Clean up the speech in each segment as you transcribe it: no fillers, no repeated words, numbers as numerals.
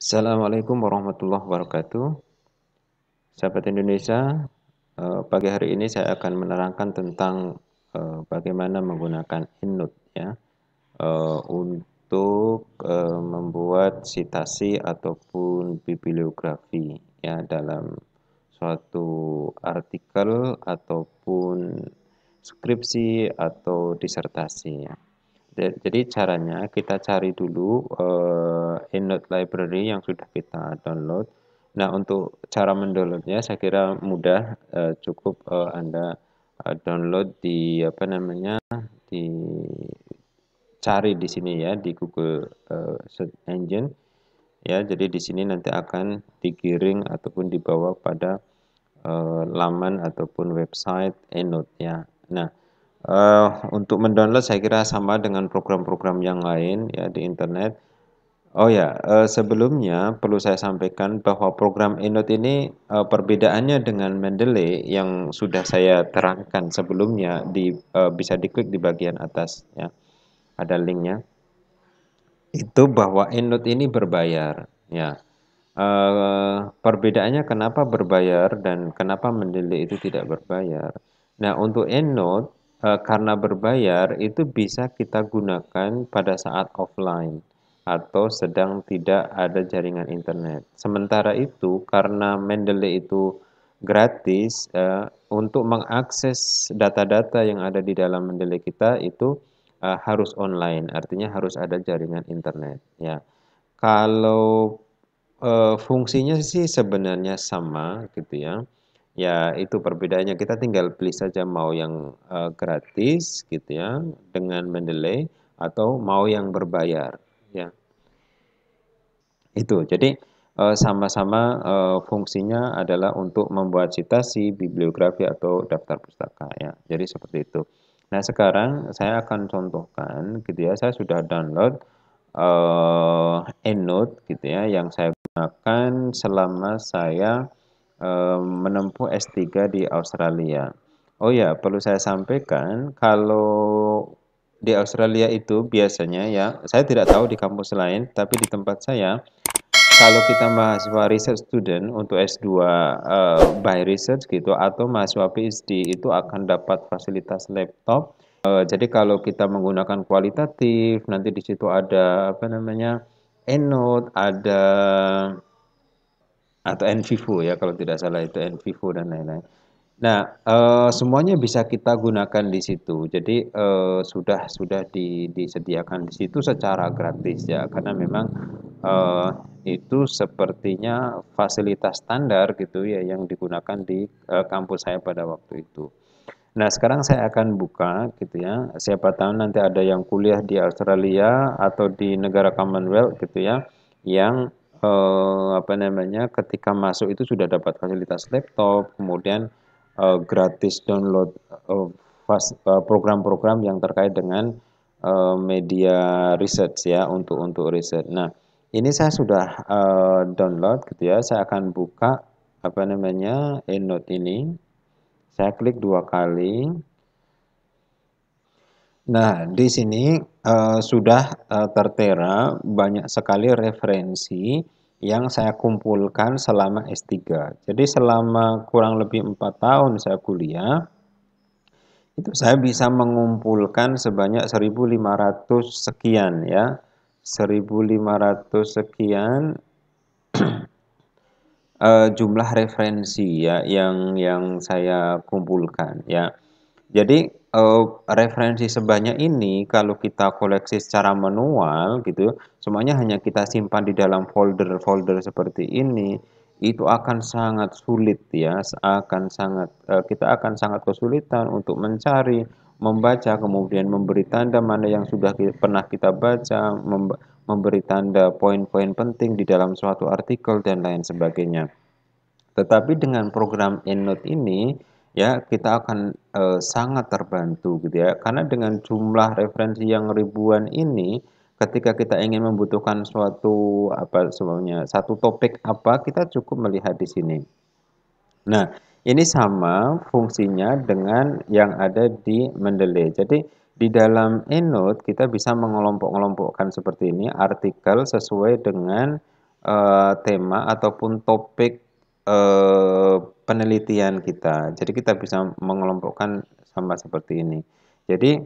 Assalamualaikum warahmatullahi wabarakatuh. Sahabat Indonesia, pagi hari ini saya akan menerangkan tentang bagaimana menggunakan EndNote ya untuk membuat citasi ataupun bibliografi ya dalam suatu artikel ataupun skripsi atau disertasi ya. Jadi caranya kita cari dulu EndNote library yang sudah kita download. Nah, untuk cara mendownloadnya saya kira mudah, cukup Anda download di apa namanya, dicari di sini ya di Google Search Engine ya. Jadi di sini nanti akan digiring ataupun dibawa pada laman ataupun website EndNote ya. Nah, untuk mendownload saya kira sama dengan program-program yang lain ya di internet. Oh ya, sebelumnya perlu saya sampaikan bahwa program EndNote ini perbedaannya dengan Mendeley yang sudah saya terangkan sebelumnya bisa diklik di bagian atas ya. Ada linknya. Itu bahwa EndNote ini berbayar ya. Perbedaannya kenapa berbayar dan kenapa Mendeley itu tidak berbayar. Nah, untuk EndNote karena berbayar itu bisa kita gunakan pada saat offline atau sedang tidak ada jaringan internet. Sementara itu karena Mendeley itu gratis, untuk mengakses data-data yang ada di dalam Mendeley kita itu harus online, artinya harus ada jaringan internet ya. Kalau fungsinya sih sebenarnya sama gitu ya. Ya itu perbedaannya, kita tinggal pilih saja mau yang gratis gitu ya dengan Mendeley atau mau yang berbayar ya. Itu. Jadi sama-sama fungsinya adalah untuk membuat citasi, bibliografi atau daftar pustaka ya. Jadi seperti itu. Nah, sekarang saya akan contohkan gitu ya. Saya sudah download EndNote gitu ya yang saya gunakan selama saya menempuh S3 di Australia. Oh ya, perlu saya sampaikan kalau di Australia itu biasanya ya, saya tidak tahu di kampus lain, tapi di tempat saya kalau kita mahasiswa research student untuk S2 by research gitu atau mahasiswa PhD itu akan dapat fasilitas laptop. Jadi kalau kita menggunakan kualitatif, nanti di situ ada apa namanya EndNote, ada atau NVivo ya kalau tidak salah itu NVivo dan lain-lain. Nah, semuanya bisa kita gunakan di situ. Jadi sudah disediakan di situ secara gratis ya, karena memang eh, itu sepertinya fasilitas standar gitu ya yang digunakan di kampus saya pada waktu itu. Nah, sekarang saya akan buka gitu ya. Siapa tahu nanti ada yang kuliah di Australia atau di negara Commonwealth gitu ya, yang apa namanya, ketika masuk itu sudah dapat fasilitas laptop, kemudian gratis download program-program yang terkait dengan media research ya untuk riset. Nah, ini saya sudah download gitu ya. Saya akan buka apa namanya EndNote ini. Saya klik dua kali. Nah, di sini sudah tertera banyak sekali referensi yang saya kumpulkan selama S3. Jadi selama kurang lebih 4 tahun saya kuliah, itu saya bisa mengumpulkan sebanyak 1.500 sekian ya. 1.500 sekian jumlah referensi ya yang saya kumpulkan ya. Jadi referensi sebanyak ini kalau kita koleksi secara manual gitu, semuanya hanya kita simpan di dalam folder-folder seperti ini, itu akan sangat sulit ya, kita akan sangat kesulitan untuk mencari, membaca, kemudian memberi tanda mana yang sudah pernah kita baca, memberi tanda poin-poin penting di dalam suatu artikel dan lain sebagainya. Tetapi dengan program EndNote ini ya kita akan sangat terbantu gitu ya. Karena dengan jumlah referensi yang ribuan ini ketika kita ingin membutuhkan suatu apa sebenarnya satu topik apa kita cukup melihat di sini. Nah, ini sama fungsinya dengan yang ada di Mendeley. Jadi di dalam EndNote kita bisa mengelompok-kelompokkan seperti ini artikel sesuai dengan tema ataupun topik penelitian kita. Jadi kita bisa mengelompokkan sama seperti ini. Jadi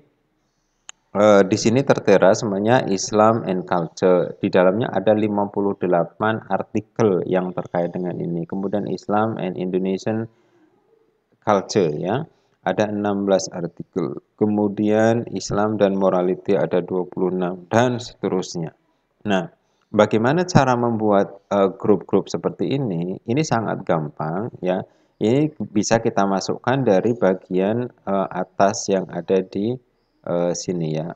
di sini tertera semuanya Islam and Culture. Di dalamnya ada 58 artikel yang terkait dengan ini. Kemudian Islam and Indonesian Culture ya. Ada 16 artikel. Kemudian Islam dan Morality ada 26 dan seterusnya. Nah, bagaimana cara membuat grup-grup seperti ini? Ini sangat gampang ya. Ini bisa kita masukkan dari bagian atas yang ada di sini ya.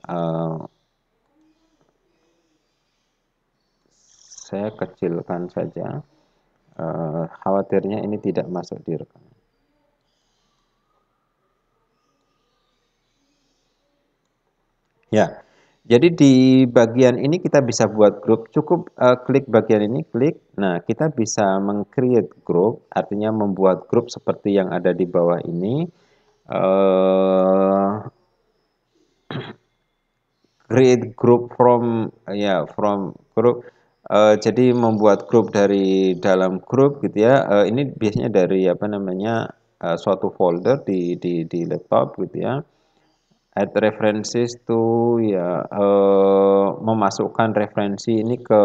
Saya kecilkan saja. Khawatirnya ini tidak masuk di rekaman. Ya, jadi di bagian ini kita bisa buat grup. Cukup klik bagian ini, klik. Nah, kita bisa meng-create grup, artinya membuat grup seperti yang ada di bawah ini. Uh, Create group from ya from group. Jadi membuat grup dari dalam grup gitu ya. Ini biasanya dari apa namanya suatu folder di laptop gitu ya. Add references to ya memasukkan referensi ini ke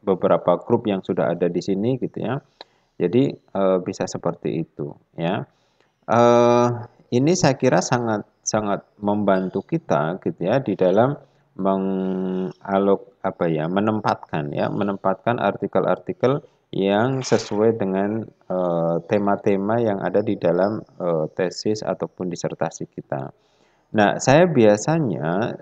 beberapa grup yang sudah ada di sini gitu ya. Jadi bisa seperti itu ya. Eh, ini saya kira sangat sangat membantu kita gitu ya di dalam menempatkan artikel-artikel yang sesuai dengan tema-tema yang ada di dalam tesis ataupun disertasi kita. Nah, saya biasanya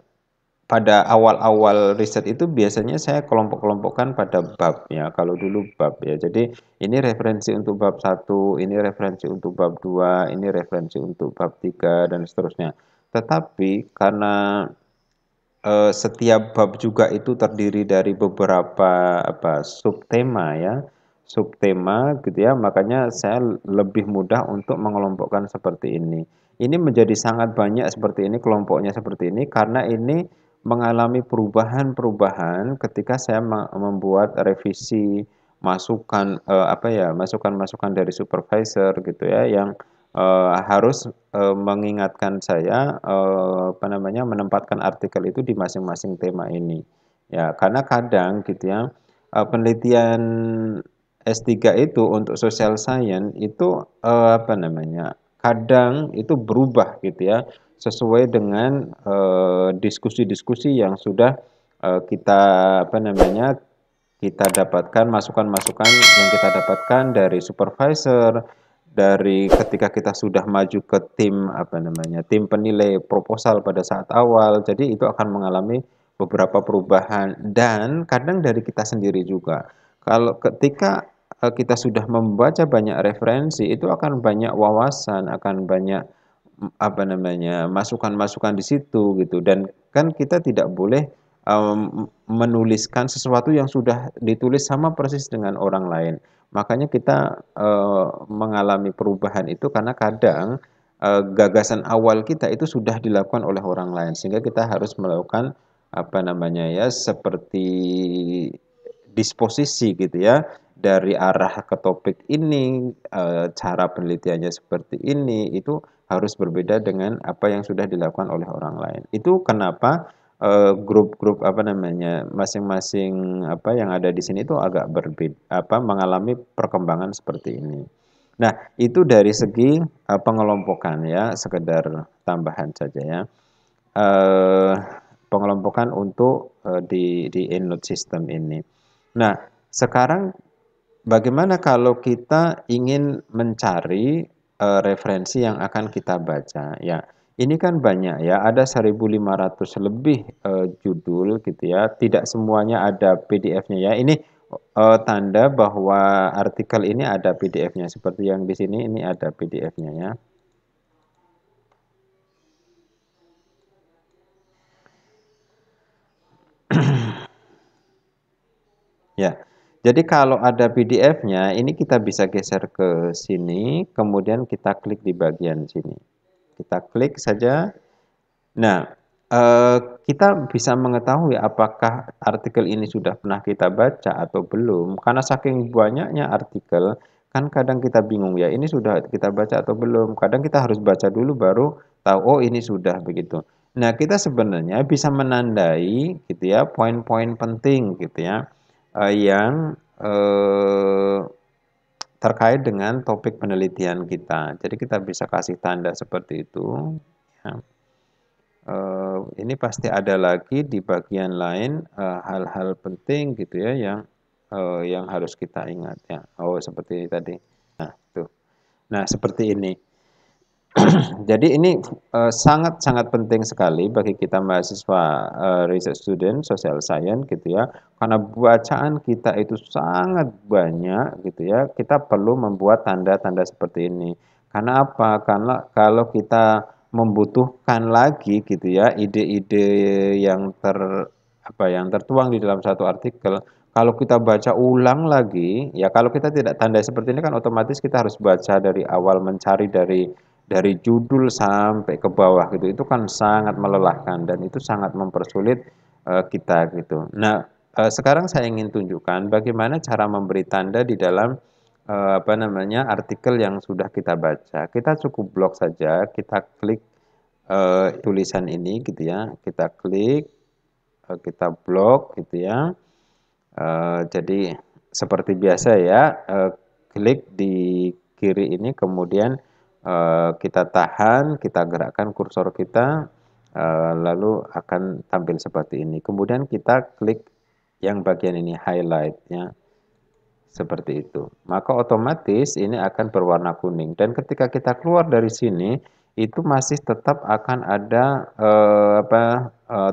pada awal-awal riset itu biasanya saya kelompok-kelompokkan pada bab ya. Kalau dulu bab ya. Jadi ini referensi untuk bab satu, ini referensi untuk bab 2, ini referensi untuk bab 3 dan seterusnya. Tetapi karena setiap bab juga itu terdiri dari beberapa subtema ya, subtema gitu ya, makanya saya lebih mudah untuk mengelompokkan seperti ini. Ini menjadi sangat banyak seperti ini, kelompoknya seperti ini karena ini mengalami perubahan-perubahan ketika saya membuat revisi masukan masukan-masukan dari supervisor gitu ya yang harus mengingatkan saya menempatkan artikel itu di masing-masing tema ini. Ya, karena kadang gitu ya penelitian S3 itu untuk social science itu kadang itu berubah gitu ya sesuai dengan diskusi-diskusi yang sudah kita kita dapatkan masukan-masukan yang kita dapatkan dari supervisor, dari ketika kita sudah maju ke tim penilai proposal pada saat awal. Jadi itu akan mengalami beberapa perubahan dan kadang dari kita sendiri juga. Kalau ketika kita sudah membaca banyak referensi, itu akan banyak wawasan, akan banyak masukan-masukan di situ gitu. Dan kan kita tidak boleh menuliskan sesuatu yang sudah ditulis sama persis dengan orang lain. Makanya kita mengalami perubahan itu karena kadang gagasan awal kita itu sudah dilakukan oleh orang lain sehingga kita harus melakukan seperti disposisi gitu ya dari arah ke topik ini, cara penelitiannya seperti ini itu harus berbeda dengan apa yang sudah dilakukan oleh orang lain. Itu kenapa grup-grup masing-masing yang ada di sini itu agak berbeda mengalami perkembangan seperti ini. Nah, itu dari segi pengelompokan ya, sekedar tambahan saja ya. Eh, pengelompokan untuk di EndNote system ini. Nah, sekarang bagaimana kalau kita ingin mencari referensi yang akan kita baca? Ya, ini kan banyak ya, ada 1.500 lebih judul gitu ya. Tidak semuanya ada PDF-nya ya. Ini tanda bahwa artikel ini ada PDF-nya. Seperti yang di sini ini ada PDF-nya ya. Ya. Jadi kalau ada PDF-nya, ini kita bisa geser ke sini, kemudian kita klik di bagian sini. Kita klik saja. Nah, kita bisa mengetahui apakah artikel ini sudah pernah kita baca atau belum, karena saking banyaknya artikel, kan kadang kita bingung ya, ini sudah kita baca atau belum. Kadang kita harus baca dulu baru tahu, oh ini sudah begitu. Nah, kita sebenarnya bisa menandai gitu ya, poin-poin penting gitu ya, yang terkait dengan topik penelitian kita. Jadi kita bisa kasih tanda seperti itu. Ya. Ini pasti ada lagi di bagian lain hal-hal penting gitu ya yang harus kita ingat ya. Oh seperti tadi. Nah tuh. Nah seperti ini. Jadi ini sangat-sangat penting sekali bagi kita mahasiswa research student social science gitu ya. Karena bacaan kita itu sangat banyak gitu ya. Kita perlu membuat tanda-tanda seperti ini. Karena apa? Karena kalau kita membutuhkan lagi gitu ya ide-ide yang yang tertuang di dalam satu artikel, kalau kita baca ulang lagi, ya kalau kita tidak tandai seperti ini kan otomatis kita harus baca dari awal, mencari dari judul sampai ke bawah gitu. Itu kan sangat melelahkan dan itu sangat mempersulit kita gitu. Nah, sekarang saya ingin tunjukkan bagaimana cara memberi tanda di dalam artikel yang sudah kita baca. Kita cukup blok saja, kita klik tulisan ini gitu ya. Kita klik, kita blok gitu ya. Jadi seperti biasa ya, klik di kiri ini kemudian kita tahan, kita gerakkan kursor kita, lalu akan tampil seperti ini. Kemudian kita klik yang bagian ini highlight ya, seperti itu. Maka otomatis ini akan berwarna kuning dan ketika kita keluar dari sini itu masih tetap akan ada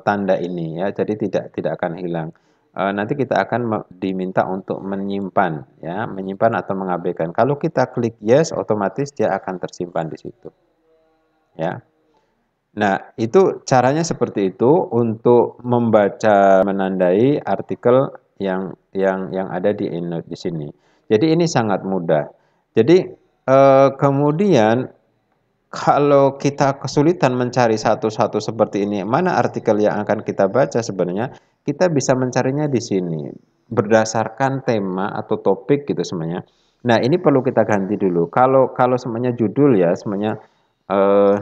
tanda ini ya, jadi tidak akan hilang. Nanti kita akan diminta untuk menyimpan ya, menyimpan atau mengabaikan. Kalau kita klik yes, otomatis dia akan tersimpan di situ. Ya. Nah, itu caranya seperti itu untuk membaca, menandai artikel yang ada di sini. Jadi ini sangat mudah. Jadi kemudian kalau kita kesulitan mencari satu-satu seperti ini, mana artikel yang akan kita baca sebenarnya, kita bisa mencarinya di sini berdasarkan tema atau topik gitu sebenarnya. Nah, ini perlu kita ganti dulu. Kalau kalau semuanya judul ya, semuanya eh,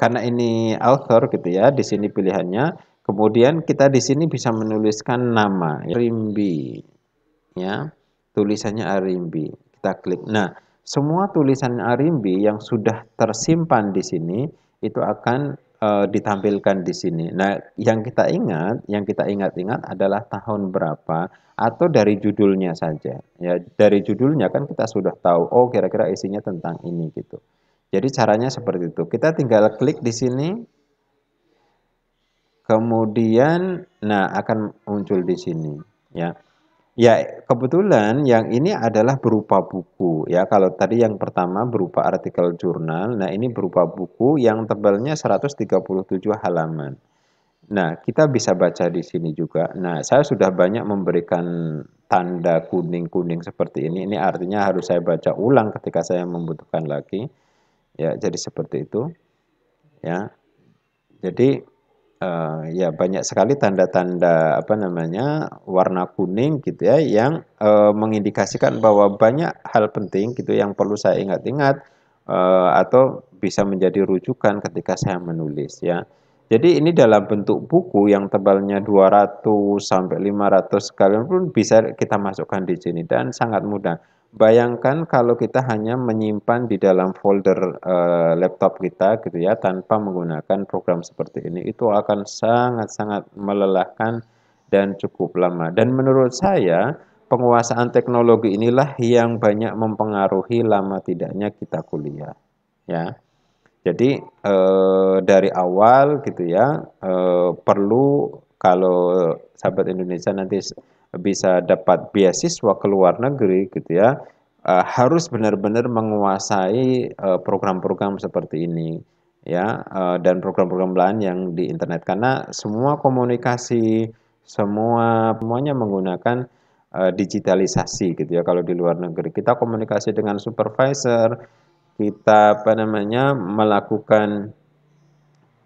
karena ini author gitu ya, di sini pilihannya. Kemudian kita di sini bisa menuliskan nama, ya. Rimbi, ya, tulisannya Arimbi. Kita klik. Nah, semua tulisan Arimbi yang sudah tersimpan di sini itu akan ditampilkan di sini. Nah, yang kita ingat-ingat adalah tahun berapa atau dari judulnya saja. Ya, dari judulnya kan kita sudah tahu, oh kira-kira isinya tentang ini gitu. Jadi caranya seperti itu. Kita tinggal klik di sini, kemudian nah akan muncul di sini ya. Ya, kebetulan yang ini adalah berupa buku ya. Kalau tadi yang pertama berupa artikel jurnal, nah ini berupa buku yang tebalnya 137 halaman. Nah, kita bisa baca di sini juga. Nah, saya sudah banyak memberikan tanda kuning-kuning seperti ini. Ini artinya harus saya baca ulang ketika saya membutuhkan lagi. Ya, jadi seperti itu. Ya, jadi ya banyak sekali tanda-tanda warna kuning gitu ya yang mengindikasikan bahwa banyak hal penting gitu yang perlu saya ingat-ingat atau bisa menjadi rujukan ketika saya menulis ya. Jadi ini dalam bentuk buku yang tebalnya 200 sampai 500 sekalipun pun bisa kita masukkan di sini dan sangat mudah. Bayangkan kalau kita hanya menyimpan di dalam folder laptop kita gitu ya tanpa menggunakan program seperti ini, itu akan sangat-sangat melelahkan dan cukup lama. Dan menurut saya penguasaan teknologi inilah yang banyak mempengaruhi lama tidaknya kita kuliah ya. Jadi dari awal gitu ya perlu kalau sahabat Indonesia nanti bisa dapat beasiswa ke luar negeri gitu ya, harus benar-benar menguasai program-program seperti ini ya, dan program-program lain yang di internet karena semua komunikasi semuanya menggunakan digitalisasi gitu ya. Kalau di luar negeri kita komunikasi dengan supervisor, kita melakukan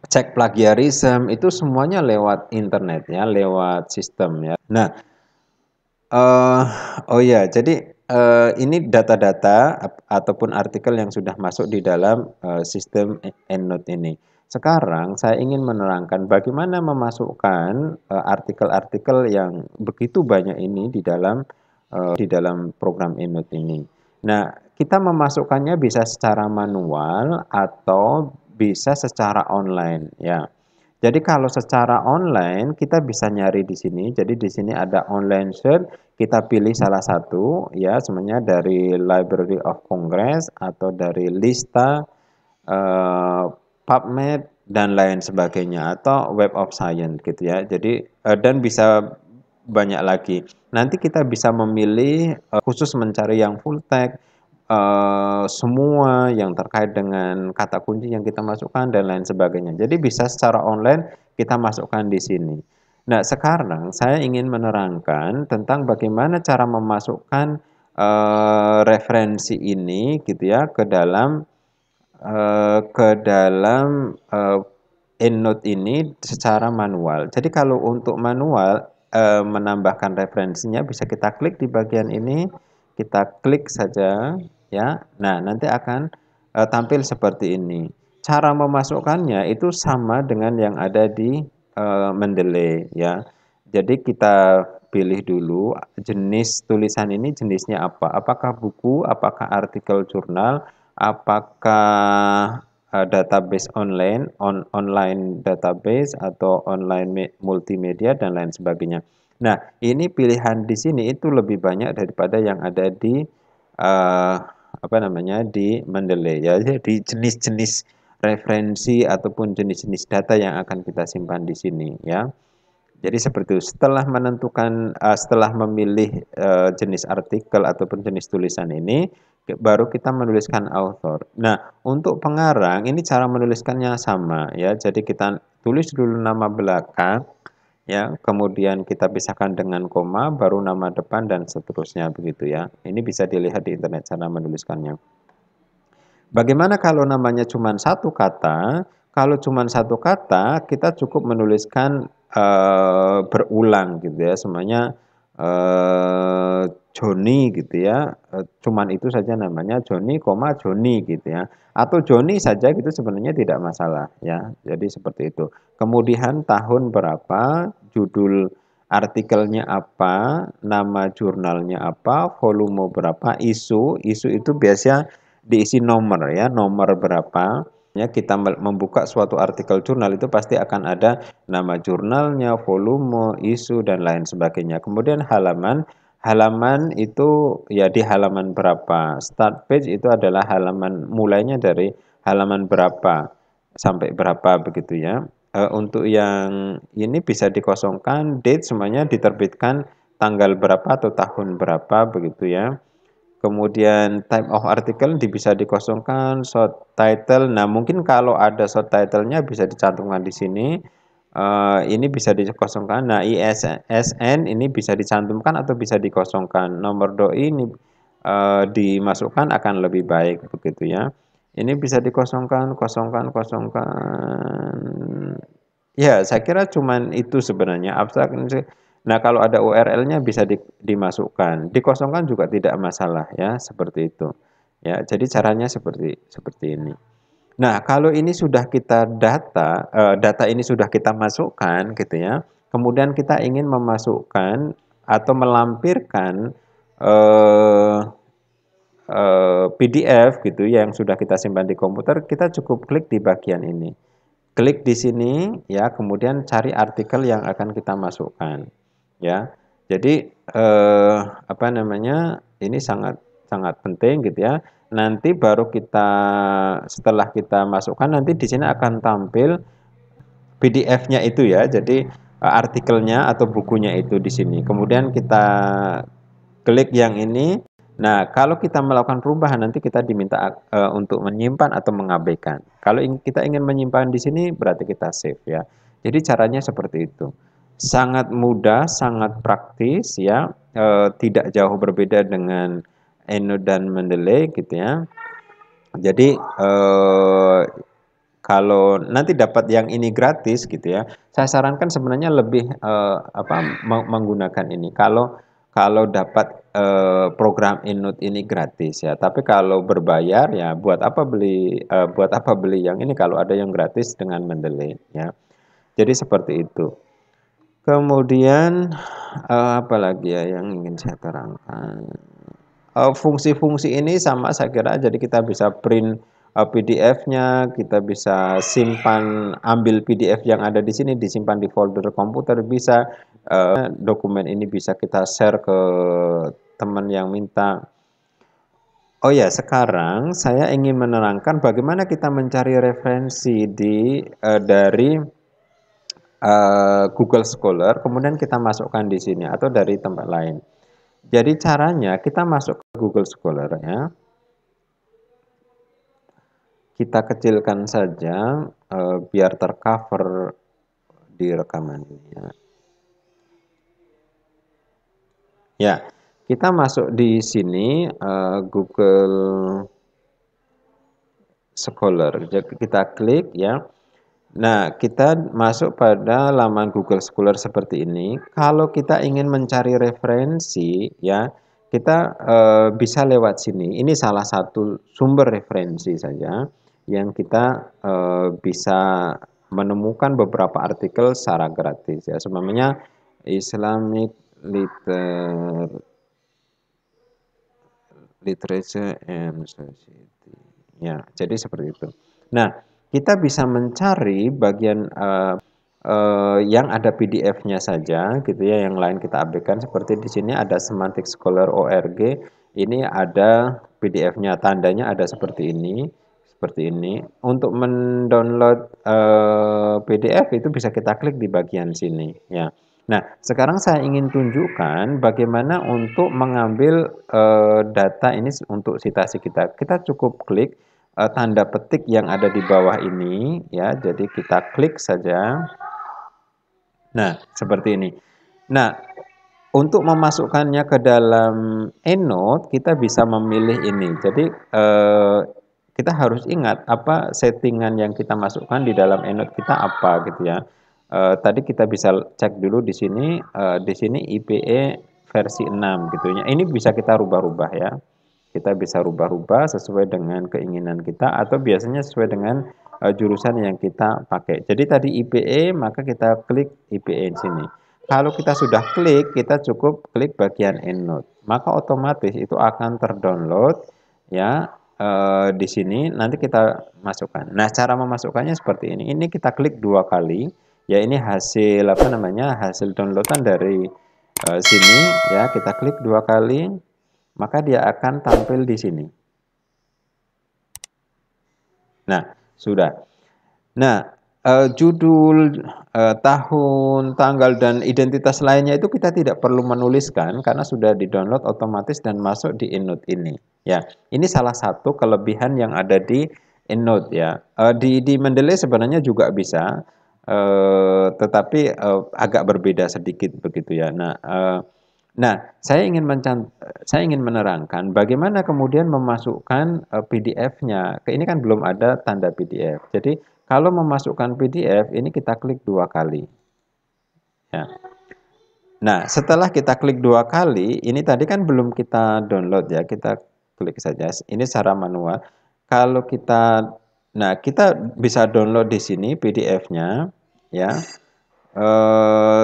cek plagiarisme itu semuanya lewat internet ya, lewat sistem ya. Nah, eh oh ya, jadi ini data-data ataupun artikel yang sudah masuk di dalam sistem EndNote ini. Sekarang saya ingin menerangkan bagaimana memasukkan artikel-artikel yang begitu banyak ini di dalam program EndNote ini. Nah, kita memasukkannya bisa secara manual atau bisa secara online ya. Jadi kalau secara online kita bisa nyari di sini. Jadi di sini ada online search, kita pilih salah satu ya, semuanya dari Library of Congress atau dari lista eh, PubMed dan lain sebagainya atau Web of Science gitu ya. Jadi dan bisa banyak lagi. Nanti kita bisa memilih khusus mencari yang full text, semua yang terkait dengan kata kunci yang kita masukkan dan lain sebagainya. Jadi bisa secara online kita masukkan di sini. Nah, sekarang saya ingin menerangkan tentang bagaimana cara memasukkan referensi ini gitu ya ke dalam EndNote ini secara manual. Jadi kalau untuk manual menambahkan referensinya bisa kita klik di bagian ini, kita klik saja ya. Nah, nanti akan tampil seperti ini. Cara memasukkannya itu sama dengan yang ada di Mendeley ya. Jadi kita pilih dulu jenis tulisan ini jenisnya apa? Apakah buku, apakah artikel jurnal, apakah database online database atau online multimedia dan lain sebagainya. Nah, ini pilihan di sini itu lebih banyak daripada yang ada di apa namanya di Mendeley ya. Jadi jenis-jenis referensi ataupun jenis-jenis data yang akan kita simpan di sini ya. Jadi seperti itu. Setelah memilih jenis artikel ataupun jenis tulisan ini, baru kita menuliskan author. Nah, untuk pengarang ini cara menuliskannya sama ya. Jadi kita tulis dulu nama belakang ya, kemudian kita pisahkan dengan koma, baru nama depan dan seterusnya begitu ya. Ini bisa dilihat di internet cara menuliskannya. Bagaimana kalau namanya cuma satu kata? Kalau cuma satu kata, kita cukup menuliskan berulang gitu ya, semuanya Joni gitu ya, cuman itu saja namanya Joni, koma Joni gitu ya, atau Joni saja gitu sebenarnya tidak masalah ya. Jadi seperti itu. Kemudian tahun berapa, judul artikelnya apa, nama jurnalnya apa, volume berapa, isu itu biasanya diisi nomor ya, nomor berapa. Ya, kita membuka suatu artikel jurnal itu pasti akan ada nama jurnalnya, volume, isu dan lain sebagainya. Kemudian halaman, halaman itu ya di halaman berapa. Start page itu adalah halaman mulainya dari halaman berapa sampai berapa begitu ya. Untuk yang ini bisa dikosongkan, date semuanya diterbitkan tanggal berapa atau tahun berapa begitu ya. Kemudian type of article bisa dikosongkan, short title. Nah, mungkin kalau ada short title-nya bisa dicantumkan di sini. Ini bisa dikosongkan. Nah, ISSN ini bisa dicantumkan atau bisa dikosongkan. Nomor doi ini dimasukkan akan lebih baik begitu ya. Ini bisa dikosongkan, kosongkan, kosongkan. Ya, saya kira cuman itu sebenarnya abstrak. Nah, kalau ada URL-nya bisa dimasukkan, dikosongkan juga tidak masalah ya, seperti itu. Ya, jadi caranya seperti seperti ini. Nah, kalau ini sudah kita data ini sudah kita masukkan gitu ya. Kemudian kita ingin memasukkan atau melampirkan eh, PDF gitu yang sudah kita simpan di komputer, kita cukup klik di bagian ini. Klik di sini ya, kemudian cari artikel yang akan kita masukkan ya. Jadi apa namanya? Ini sangat sangat penting gitu ya. Nanti baru kita setelah kita masukkan nanti di sini akan tampil PDF-nya itu ya. Jadi artikelnya atau bukunya itu di sini. Kemudian kita klik yang ini. Nah, kalau kita melakukan perubahan nanti kita diminta untuk menyimpan atau mengabaikan. Kalau kita ingin menyimpan di sini berarti kita save ya. Jadi caranya seperti itu. Sangat mudah, sangat praktis ya. Tidak jauh berbeda dengan Eno dan Mendeley gitu ya. Jadi kalau nanti dapat yang ini gratis gitu ya, saya sarankan sebenarnya lebih menggunakan ini. Kalau dapat program EndNote ini gratis ya, tapi kalau berbayar ya buat apa beli yang ini kalau ada yang gratis dengan Mendeley ya. Jadi seperti itu. Kemudian apa lagi ya yang ingin saya terangkan? Fungsi-fungsi ini sama saya kira, jadi kita bisa print PDF-nya, kita bisa simpan, ambil PDF yang ada di sini, disimpan di folder komputer bisa, dokumen ini bisa kita share ke teman yang minta. Oh ya, sekarang saya ingin menerangkan bagaimana kita mencari referensi dari Google Scholar, kemudian kita masukkan di sini atau dari tempat lain. Jadi caranya kita masuk ke Google Scholar ya. Kita kecilkan saja biar tercover di rekaman ini ya. Ya, kita masuk di sini Google Scholar. Jadi kita klik ya. Nah, kita masuk pada laman Google Scholar seperti ini. Kalau kita ingin mencari referensi, ya, kita bisa lewat sini. Ini salah satu sumber referensi saja yang kita bisa menemukan beberapa artikel secara gratis. Ya, semuanya Islamic Literature and Society. Ya, jadi seperti itu. Nah, kita bisa mencari bagian yang ada PDF-nya saja, gitu ya. Yang lain kita abaikan. Seperti di sini ada Semantic Scholar ORG. Ini ada PDF-nya, tandanya ada seperti ini, seperti ini. Untuk mendownload PDF itu bisa kita klik di bagian sini, ya. Nah, sekarang saya ingin tunjukkan bagaimana untuk mengambil data ini untuk citasi kita. Kita cukup klik tanda petik yang ada di bawah ini ya. Jadi kita klik saja. Nah, seperti ini. Nah, untuk memasukkannya ke dalam EndNote kita bisa memilih ini. Jadi kita harus ingat apa settingan yang kita masukkan di dalam EndNote kita apa gitu ya. Tadi kita bisa cek dulu di sini IPE versi 6 gitu ya. Ini bisa kita rubah-rubah ya. Kita bisa rubah-rubah sesuai dengan keinginan kita atau biasanya sesuai dengan jurusan yang kita pakai. Jadi tadi IPE, maka kita klik IPE di sini. Kalau kita sudah klik, kita cukup klik bagian EndNote. Maka otomatis itu akan terdownload ya di sini nanti kita masukkan. Nah, cara memasukkannya seperti ini. Ini kita klik 2 kali. Ya, ini hasil apa namanya? Hasil downloadan dari sini ya, kita klik 2 kali maka dia akan tampil di sini. Nah, sudah. Nah, judul, tahun, tanggal, dan identitas lainnya itu kita tidak perlu menuliskan karena sudah di-download otomatis dan masuk di EndNote ini. Ya, ini salah satu kelebihan yang ada di EndNote ya. Di Mendeley sebenarnya juga bisa, tetapi agak berbeda sedikit begitu ya. Nah, saya ingin menerangkan bagaimana kemudian memasukkan PDF-nya. Ini kan belum ada tanda PDF. Jadi kalau memasukkan PDF ini kita klik 2 kali. Ya. Nah, setelah kita klik 2 kali, ini tadi kan belum kita download ya. Kita klik saja. Ini secara manual. Kalau kita bisa download di sini PDF-nya, ya.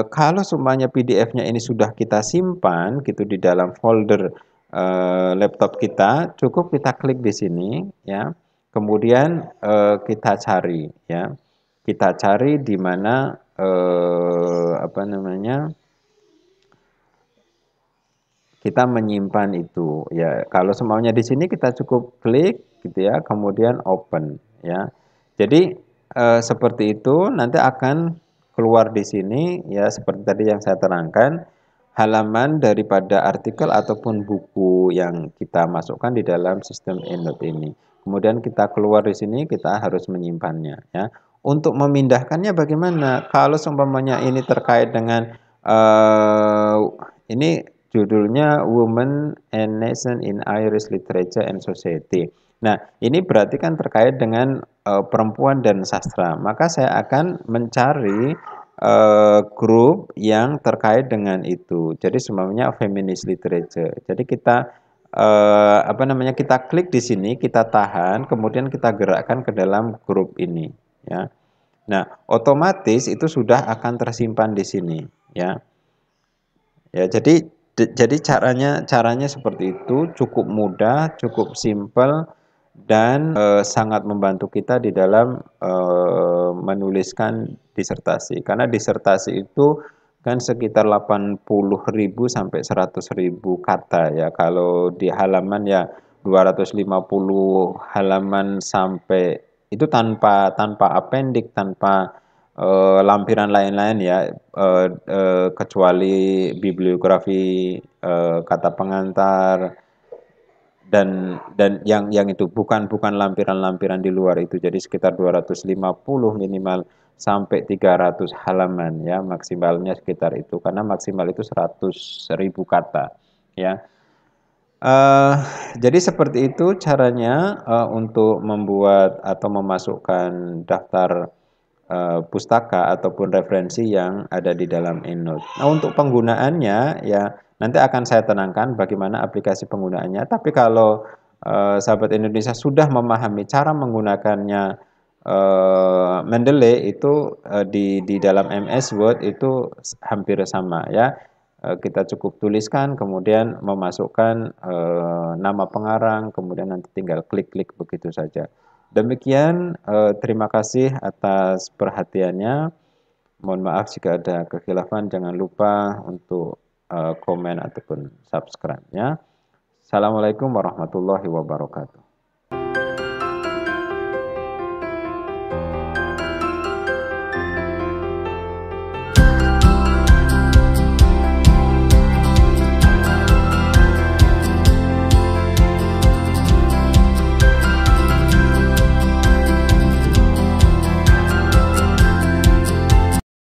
Kalau semuanya PDF-nya ini sudah kita simpan gitu di dalam folder laptop kita, cukup kita klik di sini ya. Kemudian kita cari ya. Kita cari di mana apa namanya? Kita menyimpan itu ya. Kalau semuanya di sini kita cukup klik gitu ya, kemudian open ya. Jadi seperti itu nanti akan keluar di sini ya seperti tadi yang saya terangkan halaman daripada artikel ataupun buku yang kita masukkan di dalam sistem EndNote ini. Kemudian kita keluar di sini kita harus menyimpannya ya. Untuk memindahkannya bagaimana? Kalau seumpamanya ini terkait dengan ini judulnya Women and Nation in Irish Literature and Society. Nah, ini berarti kan terkait dengan perempuan dan sastra, maka saya akan mencari grup yang terkait dengan itu. Jadi semuanya feminist literature. Jadi kita apa namanya, kita klik di sini, kita tahan, kemudian kita gerakkan ke dalam grup ini, ya. Nah, otomatis itu sudah akan tersimpan di sini, ya. Ya, jadi caranya seperti itu, cukup mudah, cukup simpel dan sangat membantu kita di dalam menuliskan disertasi. Karena disertasi itu kan sekitar 80.000 sampai 100.000 kata ya. Kalau di halaman ya 250 halaman sampai itu tanpa tanpa appendix, tanpa lampiran lain-lain ya, kecuali bibliografi, kata pengantar dan yang itu bukan bukan lampiran-lampiran di luar itu. Jadi sekitar 250 minimal sampai 300 halaman ya, maksimalnya sekitar itu karena maksimal itu 100.000 kata ya. Eh, jadi seperti itu caranya untuk membuat atau memasukkan daftar pustaka ataupun referensi yang ada di dalam EndNote. Nah, untuk penggunaannya ya nanti akan saya tenangkan bagaimana aplikasi penggunaannya. Tapi kalau sahabat Indonesia sudah memahami cara menggunakannya Mendeley itu di dalam MS Word itu hampir sama ya. Kita cukup tuliskan, kemudian memasukkan nama pengarang, kemudian nanti tinggal klik-klik begitu saja. Demikian, terima kasih atas perhatiannya. Mohon maaf jika ada kekhilafan, jangan lupa untuk komen ataupun subscribe ya. Assalamualaikum warahmatullahi wabarakatuh.